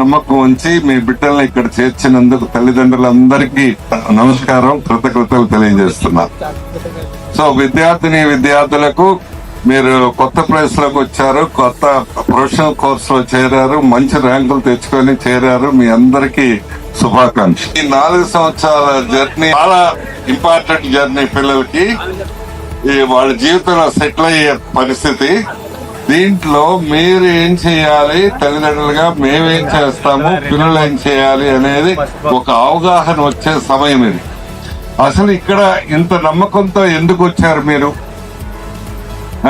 నమ్మకం ఉంచి మీ బిడ్డల్ని ఇక్కడ చేర్చినందుకు తల్లిదండ్రులందరికీ నమస్కారం, కృతజ్ఞతలు తెలియజేస్తున్నా. సో విద్యార్థులకు మీరు కొత్త ప్లేస్ లోకి వచ్చారు, కొత్త ప్రొఫెషనల్ కోర్స్ లో చేరారు, మంచి ర్యాంకులు తెచ్చుకొని చేరారు. మీ అందరికీ శుభాకాంక్ష. ఈ 4 సంవత్సరాల జర్నీ చాలా ఇంపార్టెంట్ జర్నీ. పిల్లలకి వాళ్ళ జీవితంలో సెటిల్ అయ్యే పరిస్థితి. దీంట్లో మీరు ఏం చేయాలి, తల్లిదండ్రులుగా మేమేం చేస్తాము, పిల్లలు ఏం చేయాలి అనేది ఒక అవగాహన వచ్చే సమయం ఇది. అసలు ఇక్కడ ఇంత నమ్మకంతో ఎందుకు వచ్చారు మీరు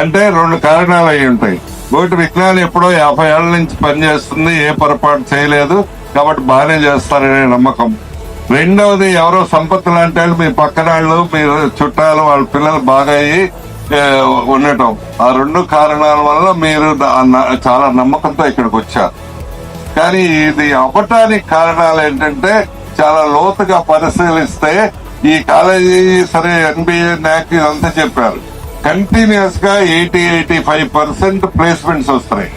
అంటే 2 కారణాలు అయి ఉంటాయి. ఒకటి, విజ్ఞానం ఎప్పుడో 50 ఏళ్ల నుంచి పనిచేస్తుంది, ఏ పొరపాటు చేయలేదు కాబట్టి బాగానే చేస్తారనే నమ్మకం. రెండవది, ఎవరో సంపత్తి లాంటి వాళ్ళు మీ పక్కన వాళ్ళు, మీరు చుట్టాలు, వాళ్ళ పిల్లలు బాగా అయ్యి ఉండటం. ఆ 2 కారణాల వల్ల మీరు చాలా నమ్మకంతో ఇక్కడికి వచ్చారు. కానీ ఇది అవ్వటానికి కారణాలు ఏంటంటే చాలా లోతుగా పరిశీలిస్తే ఈ కాలేజీ సరే NBA NAC ఇదంతా చెప్పారు. కంటిన్యూస్ గా 80-85% ప్లేస్మెంట్స్ వస్తున్నాయి.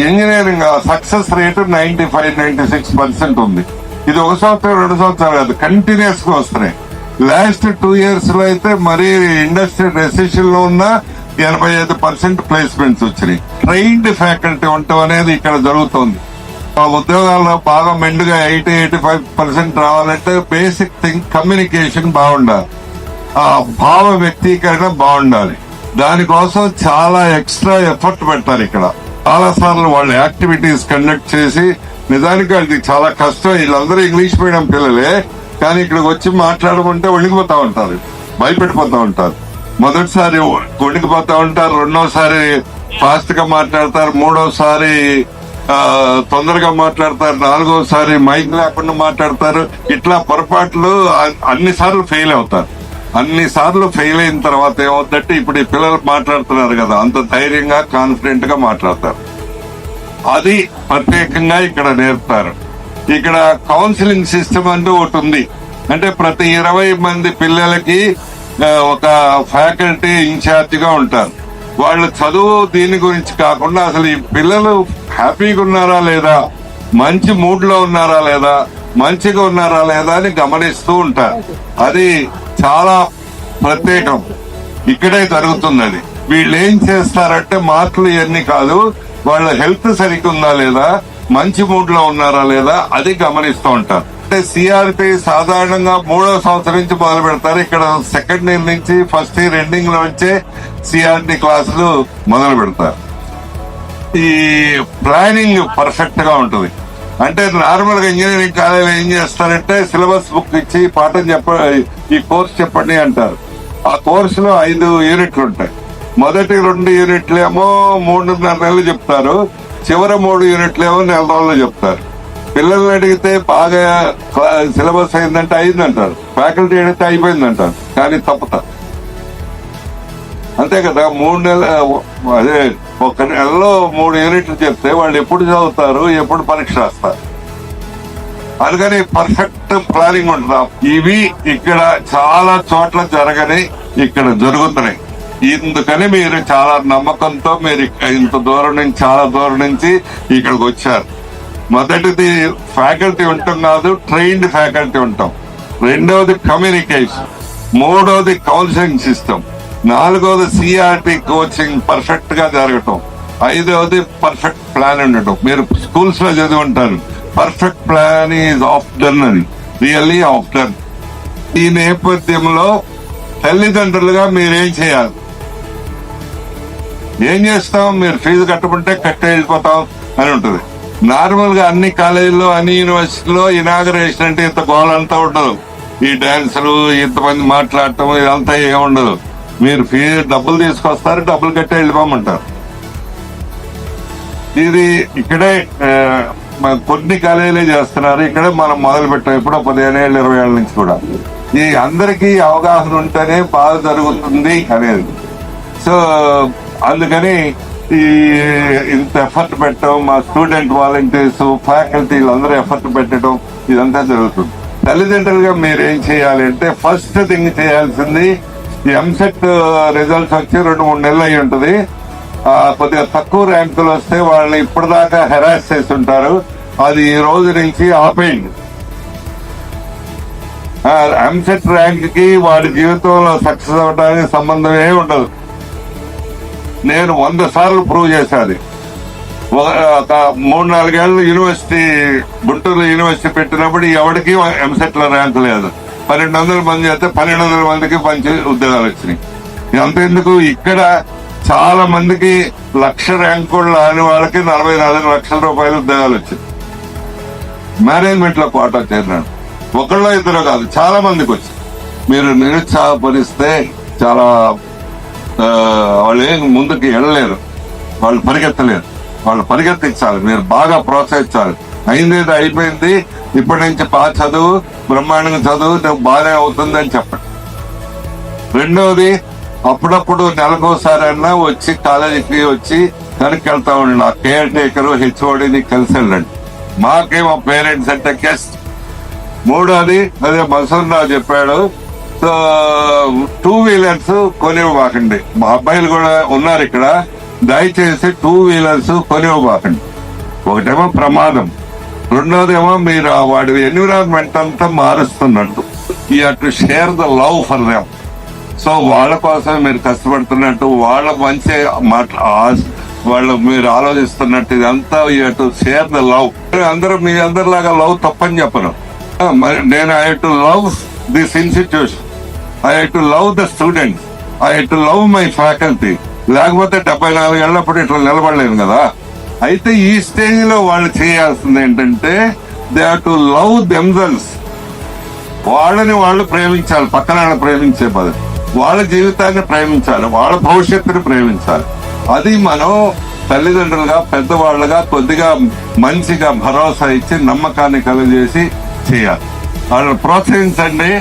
ఇంజనీరింగ్ సక్సెస్ రేటు 95-96% ఉంది. ఇది 1 సంవత్సరం 2 సంవత్సరాలు కాదు, కంటిన్యూస్ గా వస్తున్నాయి. లాస్ట్ 2 years లో అయితే మరీ ఇండస్ట్రీ రెసిషన్ లో ఉన్న 85% ప్లేస్మెంట్స్ వచ్చినాయి. ట్రైన్డ్ ఫ్యాకల్టీ ఉండటం అనేది ఇక్కడ జరుగుతుంది. ఆ ఉద్యోగాల్లో బాగా మెండుగా 80-85% రావాలంటే బేసిక్ థింగ్ కమ్యూనికేషన్ బాగుండాలి, ఆ భావ వ్యక్తీకరణ బాగుండాలి. దానికోసం చాలా ఎక్స్ట్రా ఎఫర్ట్ పెట్టారు. ఇక్కడ చాలా సార్లు వాళ్ళు యాక్టివిటీస్ కండక్ట్ చేసి, నిజానికి అది చాలా కష్టం. వీళ్ళందరూ ఇంగ్లీష్ మీడియం పిల్లలే, కానీ ఇక్కడికి వచ్చి మాట్లాడమంటే వణికిపోతా ఉంటారు, భయపెట్టిపోతా ఉంటారు. మొదటిసారి వణికిపోతా ఉంటారు, రెండోసారి ఫాస్ట్ గా మాట్లాడతారు, మూడోసారి తొందరగా మాట్లాడతారు, 4వసారి మైక్ లేకుండా మాట్లాడతారు. ఇట్లా పొరపాట్లు అన్నిసార్లు ఫెయిల్ అవుతారు. అన్నిసార్లు ఫెయిల్ అయిన తర్వాత ఏమవుతుందంటే ఇప్పుడు ఈ పిల్లలు మాట్లాడుతున్నారు కదా, అంత ధైర్యంగా కాన్ఫిడెంట్ గా మాట్లాడతారు. అది ప్రత్యేకంగా ఇక్కడ నేర్పుతారు. ఇక్కడ కౌన్సిలింగ్ సిస్టమ్ అంటూ ఒకటి ఉంది. అంటే ప్రతి 20 మంది పిల్లలకి ఒక ఫ్యాకల్టీ ఇన్ఛార్జ్ గా ఉంటారు. వాళ్ళు చదువు దీని గురించి కాకుండా అసలు ఈ పిల్లలు హ్యాపీగా ఉన్నారా లేదా, మంచి మూడ్ లో ఉన్నారా లేదా, మంచిగా ఉన్నారా లేదా అని గమనిస్తూ ఉంటారు. అది చాలా ప్రత్యేకం, ఇక్కడే జరుగుతుంది. అది వీళ్ళు ఏం చేస్తారంటే మార్కులు ఇవన్నీ కాదు, వాళ్ళ హెల్త్ సరిగ్గా ఉందా లేదా, మంచి మూడ్ లో ఉన్నారా లేదా అది గమనిస్తూ ఉంటారు. అంటే సిఆర్పి సాధారణంగా 3వ సంవత్సరం నుంచి మొదలు పెడతారు. ఇక్కడ సెకండ్ ఇయర్ నుంచి ఫస్ట్ ఇయర్ ఎండింగ్ లో వచ్చే సిఆర్టీ క్లాసులు మొదలు పెడతారు. ఈ ప్లానింగ్ పర్ఫెక్ట్ గా ఉంటుంది. అంటే నార్మల్ గా ఇంజనీరింగ్ కాలేజీలో ఏం చేస్తారంటే సిలబస్ బుక్ ఇచ్చి పాఠం ఈ కోర్స్ చెప్పండి అంటారు. ఆ కోర్సులో 5 యూనిట్లు ఉంటాయి. మొదటి 2 యూనిట్లు ఏమో 3.5 నెలలు చెప్తారు, చివరి 3 యూనిట్లు ఏమో 4 రోజులు చెప్తారు. పిల్లల్ని అడిగితే బాగా సిలబస్ అయిందంటే అయిందంటారు, ఫ్యాకల్టీ అడిగితే అయిపోయిందంటారు. కానీ తప్పుతారు. అంతే కదా, 3 నెలలు అదే 1 నెలలో 3 యూనిట్లు చెప్తే వాళ్ళు ఎప్పుడు చదువుతారు, ఎప్పుడు పరీక్ష రాస్తారు. అందుకని పర్ఫెక్ట్ ప్లానింగ్ ఉంటుంది. ఇవి ఇక్కడ చాలా చోట్ల జరగని ఇక్కడ జరుగుతున్నాయి. ఇందుకని మీరు చాలా నమ్మకంతో మీరు ఇంత దూరం నుంచి, చాలా దూరం నుంచి ఇక్కడికి వచ్చారు. మొదటిది ఫ్యాకల్టీ ఉంటాం కాదు, ట్రైన్డ్ ఫ్యాకల్టీ ఉంటాం. రెండవది కమ్యూనికేషన్, మూడవది కౌన్సిలింగ్ సిస్టమ్, 4వది సిఆర్టీ కోచింగ్ పర్ఫెక్ట్ గా జరగటం, 5వది పర్ఫెక్ట్ ప్లాన్ ఉండటం. మీరు స్కూల్స్ లో చదివి ఉంటారు, పర్ఫెక్ట్ ప్లాన్ ఈజ్ ఆఫ్టర్ అని, రియల్లీ ఆఫ్టర్. ఈ నేపథ్యంలో తల్లిదండ్రులుగా మీరేం చేయాలి? ఏం చేస్తాం, మీరు ఫీజు కట్టమంటే కట్టే వెళ్ళిపోతాం అని ఉంటుంది. నార్మల్ గా అన్ని కాలేజీల్లో, అన్ని యూనివర్సిటీలో ఇనాగరేషన్ అంటే ఇంత గోలంతా ఉండదు. ఈ డాన్సులు, ఇంతమంది మాట్లాడటం ఇదంతా ఏముండదు. మీరు ఫీజు డబ్బులు తీసుకొస్తారు, డబ్బులు కట్టే వెళ్ళిపోమంటారు. ఇది ఇక్కడే కొన్ని కాలేజీలే చేస్తున్నారు. ఇక్కడే మనం మొదలు పెట్టాం ఎప్పుడో 15 ఏళ్ళు 20 ఏళ్ళ నుంచి కూడా. ఈ అందరికీ అవగాహన ఉంటేనే బాగా జరుగుతుంది అనేది. సో అందుకని ఈ ఇంత ఎఫర్ట్ పెట్టడం, మా స్టూడెంట్ వాలంటీర్స్, ఫ్యాకల్టీలు అందరూ ఎఫర్ట్ పెట్టడం ఇదంతా జరుగుతుంది. తల్లిదండ్రులుగా మీరు ఏం చేయాలి అంటే ఫస్ట్ థింగ్ చేయాల్సింది, ఈ ఎంసెట్ రిజల్ట్స్ వచ్చి 2-3 నెలలు అయి ఉంటుంది. కొద్దిగా తక్కువ ర్యాంకులు వస్తే వాళ్ళని ఇప్పటిదాకా హెరాస్ చేస్తుంటారు. అది ఈ రోజు నుంచి ఆపేయండి. ఎంసెట్ ర్యాంక్ కి వాడి జీవితంలో సక్సెస్ అవడానికి సంబంధమే ఉండదు. నేను 100 సార్లు ప్రూవ్ చేశాను. ఒక 3-4 ఏళ్ళు యూనివర్సిటీ, గుంటూరు యూనివర్సిటీ పెట్టినప్పుడు ఎవరికి ఎంసెట్ లో ర్యాంక్ లేదు. 1200 మంది అయితే 1200 మందికి మంచి ఉద్యోగాలు వచ్చినాయి. అంతెందుకు, ఇక్కడ చాలా మందికి 1,00,000 ర్యాంక్ కూడా రాని వాళ్ళకి 44 లక్షల రూపాయలు ఉద్యోగాలు వచ్చాయి. మేనేజ్మెంట్ లో కోటా చేరినాడు. ఒకళ్ళో ఇద్దరు కాదు, చాలా మందికి వచ్చి. మీరు నిరుత్సాహపరిస్తే చాలా వాళ్ళు ఏం ముందుకు వెళ్ళలేరు, వాళ్ళు పరిగెత్తలేరు. వాళ్ళు పరిగెత్తించాలి, మీరు బాగా ప్రోత్సహించాలి. అయిందేదో అయిపోయింది, ఇప్పటి నుంచి చదువు, బ్రహ్మాండంగా చదువు, నువ్వు బాగానే అవుతుంది అని చెప్పండి. రెండవది, అప్పుడప్పుడు నెలకోసారైనా వచ్చి కాలేజీకి వచ్చి కనుక్కి వెళ్తా ఉండండి. ఆ కేర్ టేకర్, హెచ్ఓడిని కలిసి వెళ్ళండి. మాకేమో పేరెంట్స్ అంటే గెస్ట్. మూడోది, అదే మసూర్రావు చెప్పాడు, సో 2 వీలర్స్ కొనివ్వబాకండి. మా అబ్బాయిలు కూడా ఉన్నారు ఇక్కడ. దయచేసి 2 వీలర్స్ కొనివ్వబాకండి. ఒకటేమో ప్రమాదం, రెండోదేమో మీరు వాడి ఎన్విరాన్మెంట్ అంతా మారుస్తున్నట్టు. You have to share the love for them. So వాళ్ళ కోసం మీరు కష్టపడుతున్నట్టు, వాళ్ళ మంచి వాళ్ళు మీరు ఆలోచిస్తున్నట్టు, ఇదంతా you have to share the love. అందరూ మీ అందరిలాగా లవ్ తప్పని చెప్పను. నేను I have to love this institution, I have to love the students, I have to love my faculty. లేకపోతే 74 ఏళ్ళప్పుడు ఇట్లా నిలబడలేను కదా. అయితే ఈ స్టేజ్ లో వాళ్ళు చేయాల్సింది ఏంటంటే, they have to love themselves. వాళ్ళని వాళ్ళు ప్రేమించాలి, పక్కన వాళ్ళని ప్రేమించే బదులు వాళ్ళ జీవితాన్ని ప్రేమించాలి, వాళ్ళ భవిష్యత్తుని ప్రేమించాలి. అది మనం తల్లిదండ్రులుగా, పెద్దవాళ్ళుగా కొద్దిగా మంచిగా భరోసా ఇచ్చి నమ్మకాన్ని కలుగజేసి చేయాలి. వాళ్ళని ప్రోత్సహించండి.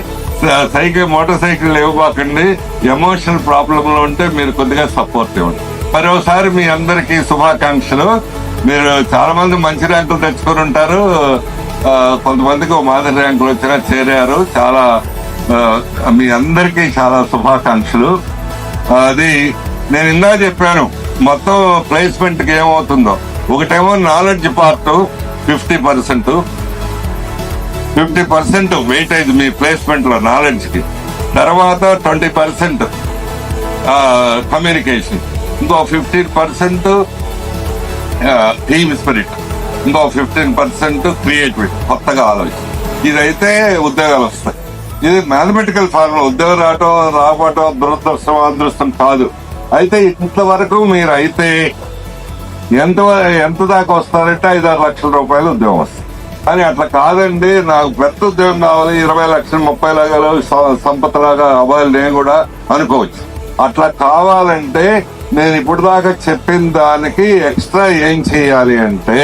మోటార్ సైకిల్ ఇవ్వబాకండి. ఎమోషనల్ ప్రాబ్లమ్ లో ఉంటే మీరు కొద్దిగా సపోర్ట్ ఇవ్వండి. మరోసారి మీ అందరికీ శుభాకాంక్షలు. మీరు చాలా మంది మంచి ర్యాంకులు తెచ్చుకొని ఉంటారు, కొంతమందికి మాదిరి ర్యాంకులు వచ్చినా చేరారు. చాలా మీ అందరికీ చాలా శుభాకాంక్షలు. అది నేను ఇందా చెప్పాను, మొత్తం ప్లేస్మెంట్ కి ఏమవుతుందో. ఒకటేమో నాలెడ్జ్ పార్ట్ 50% వెయిటేజ్ మీ ప్లేస్మెంట్ లో నాలెడ్జ్ కి. తర్వాత 20% కమ్యూనికేషన్, ఇంకో 15% టీమ్ స్పిరిట్, ఇంకో 15% క్రియేటివిటీ, కొత్తగా ఆలోచన. ఇదైతే ఉద్యోగాలు వస్తాయి. ఇది మ్యాథమెటికల్ ఫార్ములా. ఉద్యోగం రావటం దురదృష్టం అదృష్టం కాదు. అయితే ఇంతవరకు మీరు అయితే ఎంత దాకా వస్తారంటే 5-6 లక్షల రూపాయలు ఉద్యోగం వస్తుంది. కానీ అట్లా కాదండి, నాకు పెద్ద ఉద్యోగం కావాలి, 20 లక్షలు 30 లక్షలు సంపదలాగా అవ్వాలి నేను కూడా అనుకోవచ్చు. అట్లా కావాలంటే నేను ఇప్పుడు దాకా చెప్పిన దానికి ఎక్స్ట్రా ఏం చేయాలి అంటే,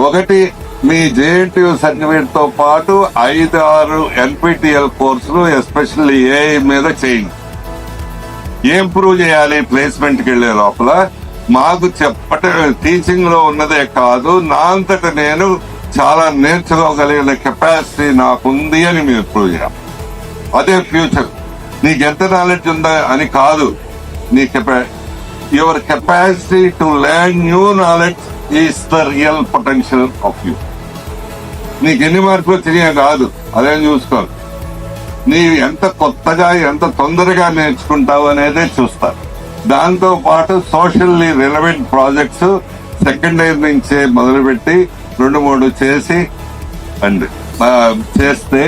ఒకటి మీ జేఎన్టీయూ సర్టిఫికేట్ తో పాటు 5-6 NPTEL కోర్సులు ఎస్పెషల్లీ ఏఐ మీద చేయండి. ఏం ప్రూవ్ చేయాలి ప్లేస్మెంట్కి వెళ్లే లోపల? మాకు టీచింగ్ లో ఉన్నదే కాదు, నా అంతట నేను చాలా నేర్చుకోగలిగిన కెపాసిటీ నాకుంది అని మీరు ప్రూవ్ చేయాలి. అదే ఫ్యూచర్. నీకు ఎంత నాలెడ్జ్ ఉందా అని కాదు, నీ your capacity to learn new knowledge is the real potential of you. నీకు ఎన్ని మార్కులు వచ్చినాయో కాదు, అదేం చూసుకోవాలి. నీ ఎంత కొత్తగా ఎంత తొందరగా నేర్చుకుంటావు అనేదే చూస్తారు. దాంతో పాటు socially relevant projects second year నుంచే మొదలుపెట్టి 2-3 చేసి అండ్ చేస్తే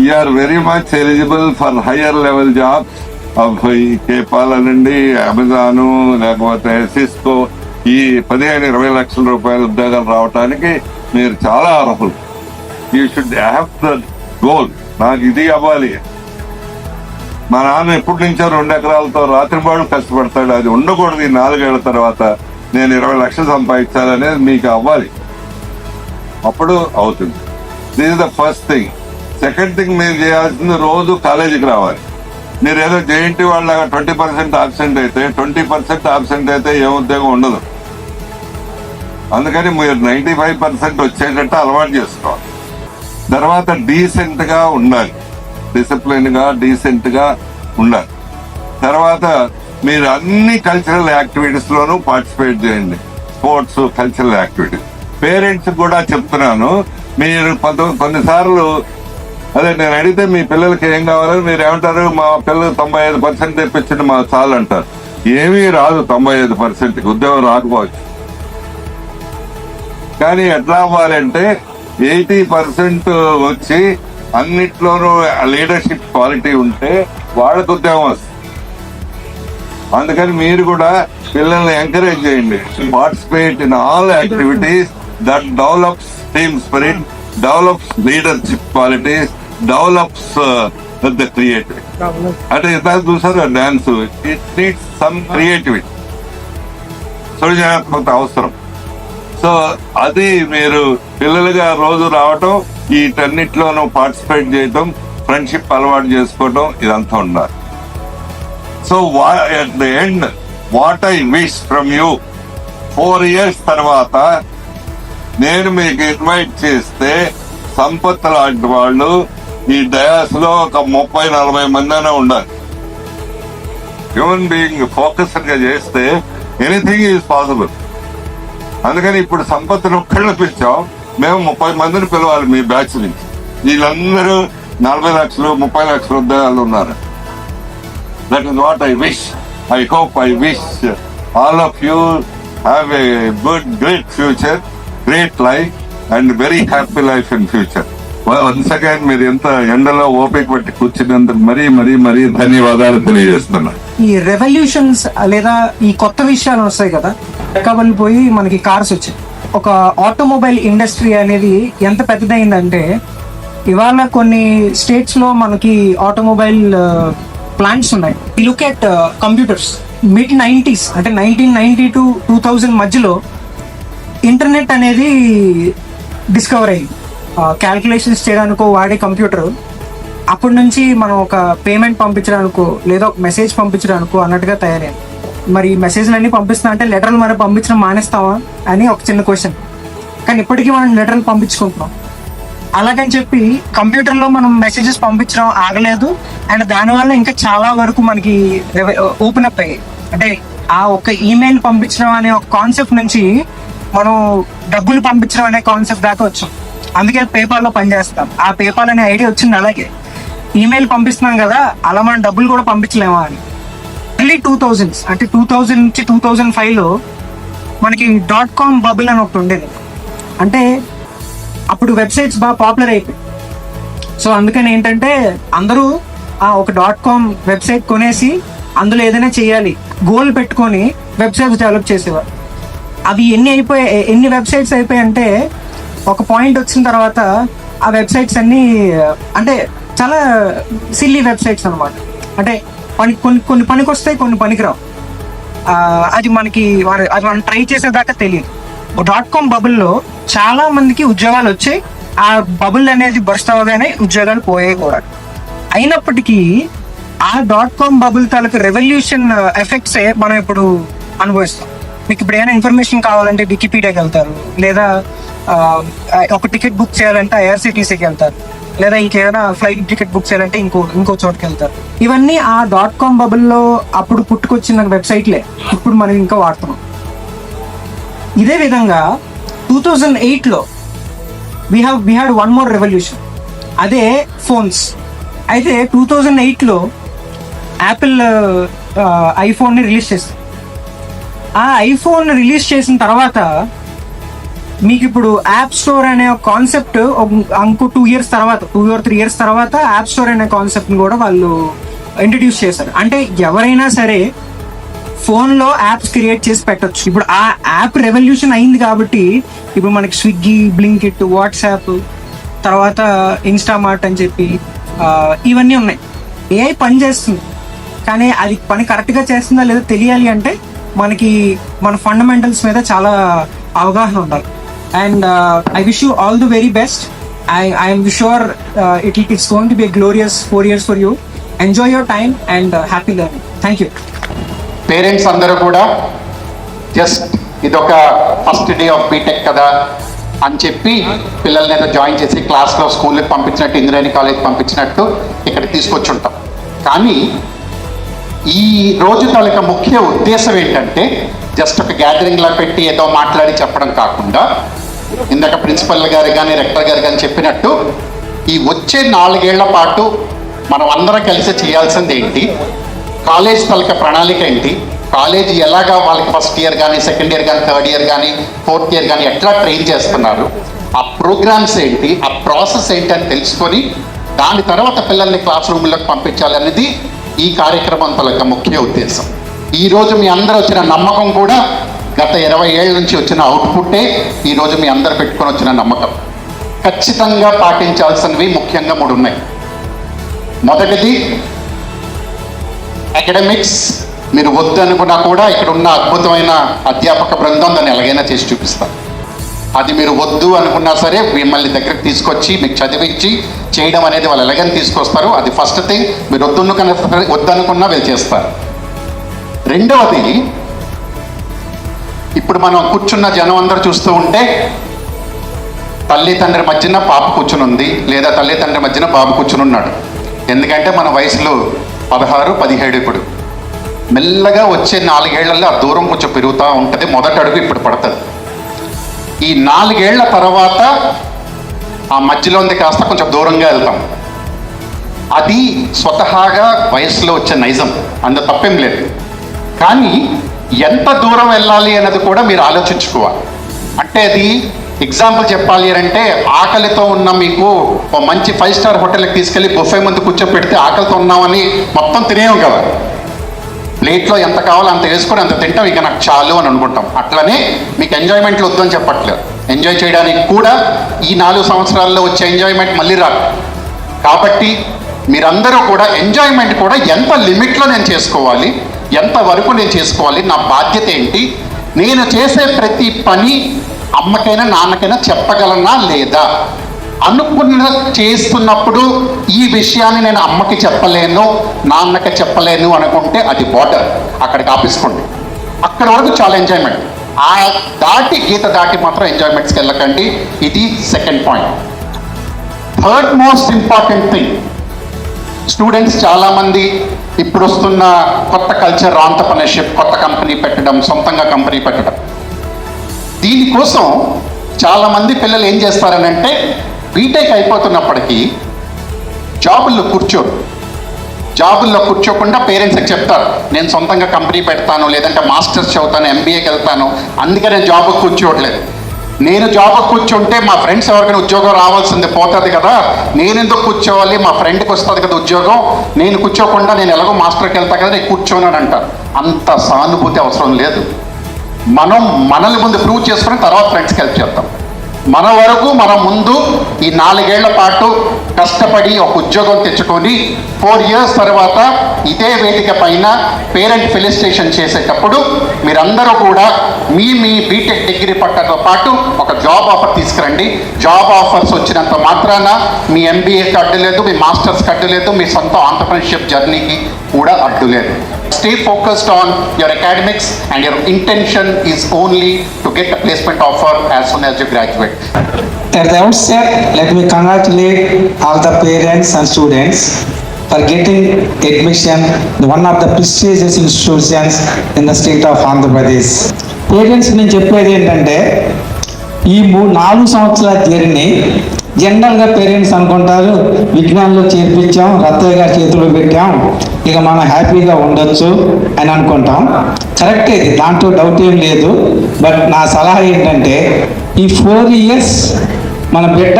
you're very much eligible for higher level jobs. కేపాల్ అనండి, అమెజాన్, లేకపోతే సిస్కో, ఈ 15-20 లక్షల రూపాయల ఉద్యోగాలు రావడానికి మీరు చాలా అర్హులు. You should have the goal. నాకు ఇది అవ్వాలి. మా నాన్న ఎప్పటి నుంచో 2 ఎకరాలతో రాత్రిపాడు కష్టపడతాడు. అది ఉండకూడదు. ఈ 4 ఏళ్ల తర్వాత నేను 20 లక్షలు సంపాదించాలనేది మీకు అవ్వాలి. అప్పుడు అవుతుంది. This is the first thing. Second thing మీరు చేయాల్సింది, రోజు కాలేజీకి రావాలి. మీరు ఏదో జేఎన్టీ వాళ్ళగా 20% ఆబ్సెంట్ అయితే 20% ఆబ్సెంట్ అయితే ఏ ఉద్యోగం ఉండదు. అందుకని మీరు 95% వచ్చేటట్టు అలవాటు చేసుకోవాలి. తర్వాత డీసెంట్ గా ఉండాలి, డిసిప్లిన్ గా డీసెంట్ గా ఉండాలి. తర్వాత మీరు అన్ని కల్చరల్ యాక్టివిటీస్ లోనూ పార్టిసిపేట్ చేయండి. Sports, cultural activities. పేరెంట్స్ కూడా చెప్తున్నాను, మీరు కొన్నిసార్లు అదే నేను అడిగితే మీ పిల్లలకి ఏం కావాలని మీరు ఏమంటారు, మా పిల్లలు 95% తెప్పించండి మా చాలు అంటారు. ఏమీ రాదు 95%, ఉద్యోగం రాకపోవచ్చు. కానీ ఎట్లా అవ్వాలంటే 80% వచ్చి అన్నిట్లోనూ లీడర్షిప్ క్వాలిటీ ఉంటే వాళ్ళకు ఉద్యోగం వస్తుంది. అందుకని మీరు కూడా పిల్లల్ని ఎంకరేజ్ చేయండి, participate in all activities that develops team spirit, develops leadership qualities, develops the creativity. అంటే ఇంత చూసారు dance, it needs some creativity, సృజనాత్మకత అవసరం. సో అది మీరు పిల్లలుగా రోజు రావటం, వీటన్నిటిలోనూ పార్టిసిపేట్ చేయటం, ఫ్రెండ్షిప్ అలవాటు చేసుకోవటం, ఇదంతా ఉండాలి. So at the end, what I wish from you, 4 years తర్వాత నేను మీకు ఇన్వైట్ చేస్తే సంపత్ లాంటి వాళ్ళు ఈ డయాస్ లో ఒక 30-40 మంది అయినా ఉండాలి. హ్యూమన్ బీయింగ్ ఫోకస్డ్ గా చేస్తే ఎనీథింగ్ ఈజ్ పాసిబుల్. అందుకని ఇప్పుడు సంపత్తును ఒక్కళ్ళు పిలిచాం, మేము 30 మందిని పిలవాలి మీ బ్యాచ్ నుంచి. వీళ్ళందరూ 40 లక్షలు 30 లక్షల ఉద్యోగాలు ఉన్నారు. That is what I wish. I hope, I wish all of you have a good, great future, great life and very happy life in future. Once again, మీరు ఎంత ఎండలో ఓపిక పట్టి కూర్చున్నందుకు మరీ ధన్యవాదాలు తెలియజేస్తున్నా. ఈ రెవల్యూషన్స్ లేదా ఈ కొత్త విషయాలు వస్తాయి కదా, ఎక్కబడి పోయి మనకి కార్స్ వచ్చాయి. ఒక ఆటోమొబైల్ ఇండస్ట్రీ అనేది ఎంత పెద్దదైందంటే ఇవాళ కొన్ని స్టేట్స్ లో మనకి ఆటోమొబైల్ ప్లాంట్స్ ఉన్నాయి. లుక్ ఎట్ కంప్యూటర్స్, mid-90s అంటే 1990 to 2000 మధ్యలో ఇంటర్నెట్ అనేది డిస్కవర్ అయ్యింది. క్యాల్కులేషన్స్ చేయడానికో వాడే కంప్యూటర్. అప్పటి నుంచి మనం ఒక పేమెంట్ పంపించడానికో లేదా ఒక మెసేజ్ పంపించడానికో అన్నట్టుగా తయారైంది. మరి మెసేజ్లు అన్ని పంపిస్తున్నా అంటే లెటర్లు మరి పంపించడం మానేస్తావా అని ఒక చిన్న క్వశ్చన్. కానీ ఇప్పటికీ మనం లెటర్లు పంపించుకుంటున్నాం. అలాగని చెప్పి కంప్యూటర్లో మనం మెసేజెస్ పంపించడం ఆగలేదు. అండ్ దానివల్ల ఇంకా చాలా వరకు మనకి ఓపెన్ అప్ అయ్యాయి. అంటే ఆ ఒక ఈమెయిల్ పంపించడం అనే ఒక కాన్సెప్ట్ నుంచి మనం డబ్బులు పంపించడం అనే కాన్సెప్ట్ దాకా వచ్చాం. అందుకే పేపాల్లో పనిచేస్తాం. ఆ పేపాల్ అనే ఐడియా వచ్చింది అలాగే. ఈమెయిల్ పంపిస్తున్నాం కదా, అలా మనం డబ్బులు కూడా పంపించలేమా అని. ఎర్లీ 2000s అంటే 2000 నుంచి 2005లో మనకి .com బబుల్ అని ఒకటి ఉండేది. అంటే అప్పుడు వెబ్సైట్స్ బాగా పాపులర్ అయిపోయాయి. సో అందుకని ఏంటంటే అందరూ ఒక .com వెబ్సైట్ కొనేసి అందులో ఏదైనా చేయాలి గోల్ పెట్టుకొని వెబ్సైట్స్ డెవలప్ చేసేవారు. అవి ఎన్ని వెబ్సైట్స్ అయిపోయాయంటే ఒక పాయింట్ వచ్చిన తర్వాత ఆ వెబ్సైట్స్ అన్నీ అంటే చాలా సిల్లీ వెబ్సైట్స్ అనమాట. అంటే కొన్ని పనికి వస్తాయి, కొన్ని పనికిరావు. అది మనం ట్రై చేసేదాకా తెలియదు. .com బబుల్లో చాలా మందికి ఉద్యోగాలు వచ్చాయి. ఆ బబుల్ అనేది బర్స్ట్ అవ్వగానే ఉద్యోగాలు పోయాయి కూడా. అయినప్పటికీ ఆ .com బబుల్ తాలూకు రెవల్యూషన్ ఎఫెక్ట్సే మనం ఇప్పుడు అనుభవిస్తాం. మీకు ఇప్పుడు ఏమైనా ఇన్ఫర్మేషన్ కావాలంటే వికీపీడియాకి వెళ్తారు, లేదా ఒక టికెట్ బుక్ చేయాలంటే IRCTCకి వెళ్తారు, లేదా ఇంకేమైనా ఫ్లైట్ టికెట్ బుక్ చేయాలంటే ఇంకో చోటుకి వెళ్తారు. ఇవన్నీ ఆ .com బబుల్లో అప్పుడు పుట్టుకొచ్చిన వెబ్సైట్లే ఇప్పుడు మనం ఇంకా వాడుతున్నాం. ఇదే విధంగా 2008లో we had one more revolution, అదే ఫోన్స్. అయితే 2008లో యాపిల్ ఐఫోన్ని రిలీజ్ చేస్తుంది. ఆ ఐఫోన్ రిలీజ్ చేసిన తర్వాత మీకు ఇప్పుడు యాప్ స్టోర్ అనే కాన్సెప్ట్ ఇంకో 2 or 3 years తర్వాత యాప్ స్టోర్ అనే కాన్సెప్ట్ని కూడా వాళ్ళు ఇంట్రడ్యూస్ చేశారు. అంటే ఎవరైనా సరే ఫోన్లో యాప్స్ క్రియేట్ చేసి పెట్టచ్చు. ఇప్పుడు ఆ యాప్ రెవల్యూషన్ అయింది కాబట్టి ఇప్పుడు మనకి స్విగ్గీ, బ్లింకిట్, వాట్సాప్, తర్వాత ఇన్స్టామార్ట్ అని చెప్పి ఇవన్నీ ఉన్నాయి. AI పని చేస్తుంది, కానీ అది పని కరెక్ట్గా చేస్తుందా లేదా తెలియాలి అంటే మనకి మన ఫండమెంటల్స్ మీద చాలా అవగాహన ఉండాలి. And I wish you all the very best. I'm sure it's going to be glorious 4 years for you. Enjoy your time and happy learning. Thank you. Parents అందరూ కూడా జస్ట్ ఇదొక ఫస్ట్ డే ఆఫ్ బీటెక్ కదా అని చెప్పి పిల్లల్ని ఏదో join చేసి క్లాస్లో స్కూల్కి పంపించినట్టు, ఇంజనీరింగ్ కాలేజ్కి పంపించినట్టు ఇక్కడ తీసుకొచ్చి ఉంటాం. కానీ ఈ రోజు తాలూకా ముఖ్య ఉద్దేశం ఏంటంటే జస్ట్ ఒక గ్యాదరింగ్లా పెట్టి ఏదో మాట్లాడి చెప్పడం కాకుండా ఇందాక ప్రిన్సిపల్ గారు కానీ రెక్టర్ గారు కానీ చెప్పినట్టు ఈ వచ్చే 4 ఏళ్ల పాటు మనం అందరం కలిసి చేయాల్సింది ఏంటి, కాలేజ్ తలక ప్రణాళిక ఏంటి, కాలేజీ ఎలాగా వాళ్ళకి ఫస్ట్ ఇయర్ కానీ సెకండ్ ఇయర్ కానీ థర్డ్ ఇయర్ కానీ ఫోర్త్ ఇయర్ కానీ ఎట్లా ట్రైన్ చేస్తున్నారు, ఆ ప్రోగ్రామ్స్ ఏంటి, ఆ ప్రాసెస్ ఏంటి అని తెలుసుకొని దాని తర్వాత పిల్లల్ని క్లాస్ రూమ్లోకి పంపించాలనేది ఈ కార్యక్రమం తలక ముఖ్య ఉద్దేశం. ఈరోజు మీ అందరూ వచ్చిన నమ్మకం కూడా గత 20 ఏళ్ళ నుంచి వచ్చిన అవుట్పుట్టే ఈరోజు మీ అందరు పెట్టుకొని వచ్చిన నమ్మకం. ఖచ్చితంగా పాటించాల్సినవి ముఖ్యంగా 3 ఉన్నాయి. మొదటిది అకాడమిక్స్. మీరు వద్దు అనుకున్నా కూడా ఇక్కడ ఉన్న అద్భుతమైన అధ్యాపక బృందం దాన్ని ఎలాగైనా చేసి చూపిస్తారు. అది మీరు వద్దు అనుకున్నా సరే మిమ్మల్ని దగ్గరికి తీసుకొచ్చి మీకు చదివించి చేయడం అనేది వాళ్ళు ఎలాగైనా తీసుకొస్తారు. అది ఫస్ట్ థింగ్. మీరు వద్దనుకున్నా వీళ్ళు చేస్తారు. రెండవది, ఇప్పుడు మనం కూర్చున్న జనం అందరూ చూస్తూ ఉంటే తల్లి తండ్రి మధ్యన పాప కూర్చుని ఉంది, లేదా తల్లి తండ్రి మధ్యన బాబు కూర్చుని ఉన్నాడు. ఎందుకంటే మన వయసులో 16, 17 ఇప్పుడు. మెల్లగా వచ్చే 4 ఏళ్లలో ఆ దూరం కొంచెం పెరుగుతూ ఉంటుంది. మొదటి అడుగు ఇప్పుడు పడుతుంది. ఈ 4 ఏళ్ల తర్వాత ఆ మధ్యలో ఉంది కాస్త కొంచెం దూరంగా వెళ్తాం. అది స్వతహాగా వయసులో వచ్చే నైజం, అంత తప్పేం లేదు. కానీ ఎంత దూరం వెళ్ళాలి అన్నది కూడా మీరు ఆలోచించుకోవాలి. అంటే అది ఎగ్జాంపుల్ చెప్పాలి అంటే, ఆకలితో ఉన్న మీకు ఒక మంచి 5 స్టార్ హోటల్కి తీసుకెళ్ళి బుఫే ముందు కూర్చోపెడితే ఆకలితో ఉన్నామని మొత్తం తినేయం కదా. ప్లేట్లో ఎంత కావాలో అంత వేసుకొని అంత తింటాం, ఇక నాకు చాలు అని అనుకుంటాం. అట్లనే మీకు ఎంజాయ్మెంట్లు వద్దని చెప్పట్లేదు. ఎంజాయ్ చేయడానికి కూడా ఈ 4 సంవత్సరాల్లో వచ్చే ఎంజాయ్మెంట్ మళ్ళీ రాదు. కాబట్టి మీరందరూ కూడా ఎంజాయ్మెంట్ కూడా ఎంత లిమిట్లో నేను చేసుకోవాలి, ఎంత వరకు నేను చేసుకోవాలి, నా బాధ్యత ఏంటి, నేను చేసే ప్రతి పని అమ్మకైనా నాన్నకైనా చెప్పగలనా లేదా, అనుకున్న చేస్తున్నప్పుడు ఈ విషయాన్ని నేను అమ్మకి చెప్పలేను నాన్నకి చెప్పలేను అనుకుంటే అది బార్డర్, అక్కడికి ఆపేసుకోండి. అక్కడ వరకు చాలా ఎంజాయ్మెంట్. ఆ గీత దాటి మాత్రం ఎంజాయ్మెంట్స్కి వెళ్ళకండి. ఇది second point. Third most important thing, students చాలామంది ఇప్పుడు వస్తున్న కొత్త కల్చర్ ఆంటర్‌ప్రెన్యూర్‌షిప్, కొత్త కంపెనీ పెట్టడం, సొంతంగా కంపెనీ పెట్టడం. దీనికోసం చాలామంది పిల్లలు ఏం చేస్తారనంటే బీటెక్ అయిపోతున్నప్పటికీ జాబుల్లో కూర్చోకుండా పేరెంట్స్కి చెప్తారు, నేను సొంతంగా కంపెనీ పెడతాను, లేదంటే మాస్టర్స్ చదువుతాను, ఎంబీఏకి వెళ్తాను, అందుకే నేను జాబ్కి కూర్చోవట్లేదు. నేను జాబ్కి కూర్చుంటే మా ఫ్రెండ్స్ ఎవరికైనా ఉద్యోగం రావాల్సింది పోతుంది కదా, నేను ఎందుకు కూర్చోవాలి, మా ఫ్రెండ్కి వస్తుంది కదా ఉద్యోగం, నేను కూర్చోకుండా నేను ఎలాగో మాస్టర్కి వెళ్తా కదా నేను కూర్చోనని అంటారు. అంత సానుభూతి అవసరం లేదు. మనం మనల్ని ముందు ప్రూవ్ చేసుకుని తర్వాత ఫ్రెండ్స్కి హెల్ప్ చేద్దాం. మన వరకు మనం ముందు ఈ 4 ఏళ్ల పాటు కష్టపడి ఒక ఉద్యోగం తెచ్చుకొని 4 years తర్వాత ఇదే వేదిక పైన పేరెంట్ ఫెలిసిటేషన్ చేసేటప్పుడు మీరందరూ కూడా మీ బీటెక్ డిగ్రీ పట్టతో పాటు ఒక జాబ్ ఆఫర్ తీసుకురండి. జాబ్ ఆఫర్స్ వచ్చినంత మాత్రాన మీ ఎంబీఏకి అడ్డు లేదు, మీ మాస్టర్స్కి అడ్డు లేదు, మీ సొంత ఆంటర్‌ప్రెన్యూర్‌షిప్ జర్నీకి కూడా అడ్డు లేదు. Stay focused on your academics and your intention is only to get a placement offer as soon as you graduate. At the outset, let me congratulate all the parents and students for getting admission in one of the prestigious institutions in the state of Andhra Pradesh. Parents నేను చెప్పేది ఏంటంటే, ఈ 4 సంవత్సరాల journey జనరల్గా parents అనుకుంటారు, విజ్ఞానంలో చేర్పించాం, రత్తయ్య గారి చేతిలో పెట్టాం, ఇక మనం హ్యాపీగా ఉండొచ్చు అని అనుకుంటాం. కరెక్ట్, ఇది దాంట్లో డౌట్ ఏం లేదు. బట్ నా సలహా ఏంటంటే, ఈ 4 years మన బిడ్డ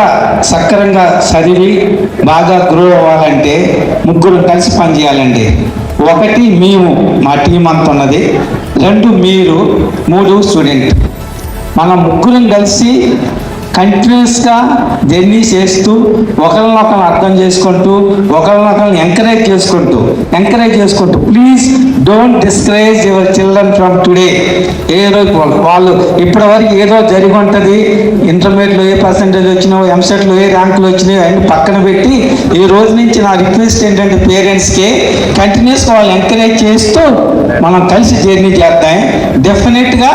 సక్రమంగా చదివి బాగా గ్రో అవ్వాలంటే 3 కలిసి పనిచేయాలండి. 1 మేము, మా టీం అంత ఉన్నది, 2 మీరు, 3 స్టూడెంట్. మనం 3 కలిసి కంటిన్యూస్గా జర్నీ చేస్తూ ఒకరినొకరు అర్థం చేసుకుంటూ ఒకరినొకరు ఎంకరేజ్ చేసుకుంటూ please don't discourage your children from today. ఏదో వాళ్ళు ఇప్పటివరకు ఏదో జరిగి ఉంటుంది, ఇంటర్మీడియట్లో ఏ పర్సెంటేజ్ వచ్చినాయో, ఎంసెట్లో ఏ ర్యాంకులు వచ్చినాయో అన్ని పక్కన పెట్టి ఈ రోజు నుంచి నా రిక్వెస్ట్ ఏంటంటే పేరెంట్స్కి కంటిన్యూస్గా వాళ్ళు ఎంకరేజ్ చేస్తూ మనం కలిసి జర్నీ చేద్దాం. డెఫినెట్గా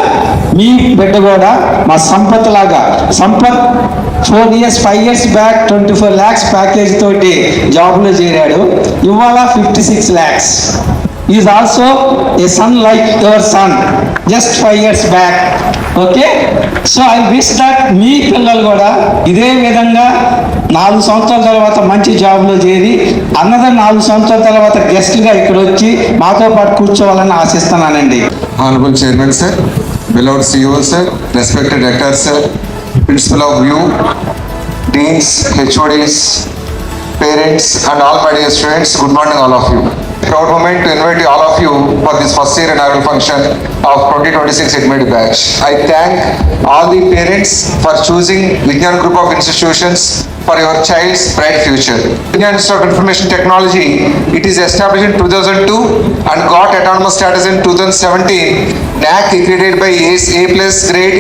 మీ బిడ్డ కూడా మా సంపత్ లాగా, Sampath 4 years 5 years back 24 lakhs package తోటి జాబ్లో చేరాడు, ఇవాళ 56 lakhs. Is also a son like your son just 5 years back. Okay, so I wish that మీ పిల్లలు కూడా ఇదే విధంగా 4 సంవత్సరాల తర్వాత మంచి జాబ్లో చేరి అన్నదర్ 4 సంవత్సరాల తర్వాత గెస్ట్గా ఇక్కడ వచ్చి మాతో పాటు కూర్చోవాలని ఆశిస్తున్నానండి. Honorable Chairman Sir, beloved CEO Sir, respected Rector Sir, Principal of VU, Deans, HODs, parents and all my dear students, good morning all of you. Proud moment to invite all of you for this first year annual function of 2026 HMD batch. I thank all the parents for choosing Vigyan Group of Institutions for your child's bright future. Vigyan Institute of Information Technology, it is established in 2002 and got autonomous status in 2017. NAC accredited by A+ grade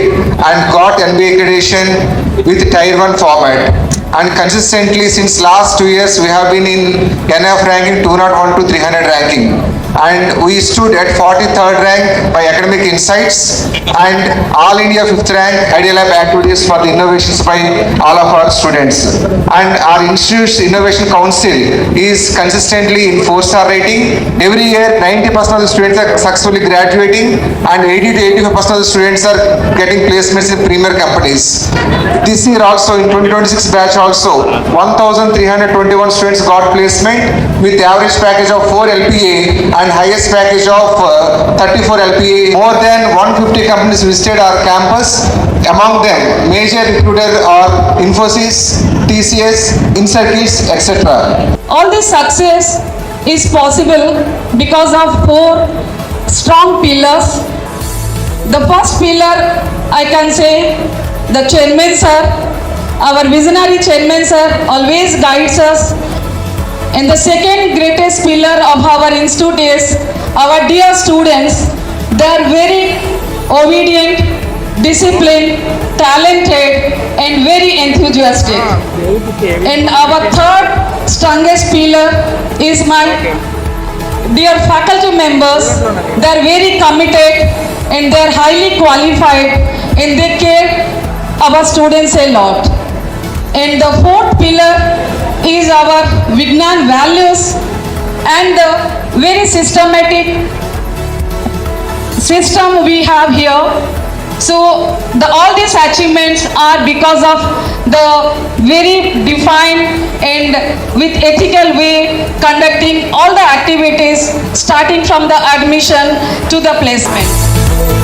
and got NBA accreditation with Tier 1 format. And consistently since last 2 years we have been in NF ranking 201 to 300 ranking, and we stood at 43rd rank by Academic Insights and All India 5th rank Idea Lab activities for the innovations by all of our students. And our institute's innovation council is consistently in 4-star rating. Every year 90% of the students are successfully graduating and 80 to 85% of the students are getting placements in premier companies. This year also in 2026 batch also 1321 students got placement with average package of 4 LPA and highest package of 34 LPA. More than 150 companies visited our campus. Among them major recruiter are Infosys, TCS, Incirkles, etc. All this success is possible because of 4 strong pillars. The first pillar, I can say, the chairman sir, our visionary chairman sir always guides us. And the second greatest pillar of our institute is our dear students. They are very obedient, disciplined, talented and very enthusiastic. And our third strongest pillar is my dear faculty members. They are very committed and they are highly qualified and they care our students a lot. And the fourth pillar is our Vigyan values and the very systematic system we have here. So all these achievements are because of the very defined and with ethical way conducting all the activities starting from the admission to the placement.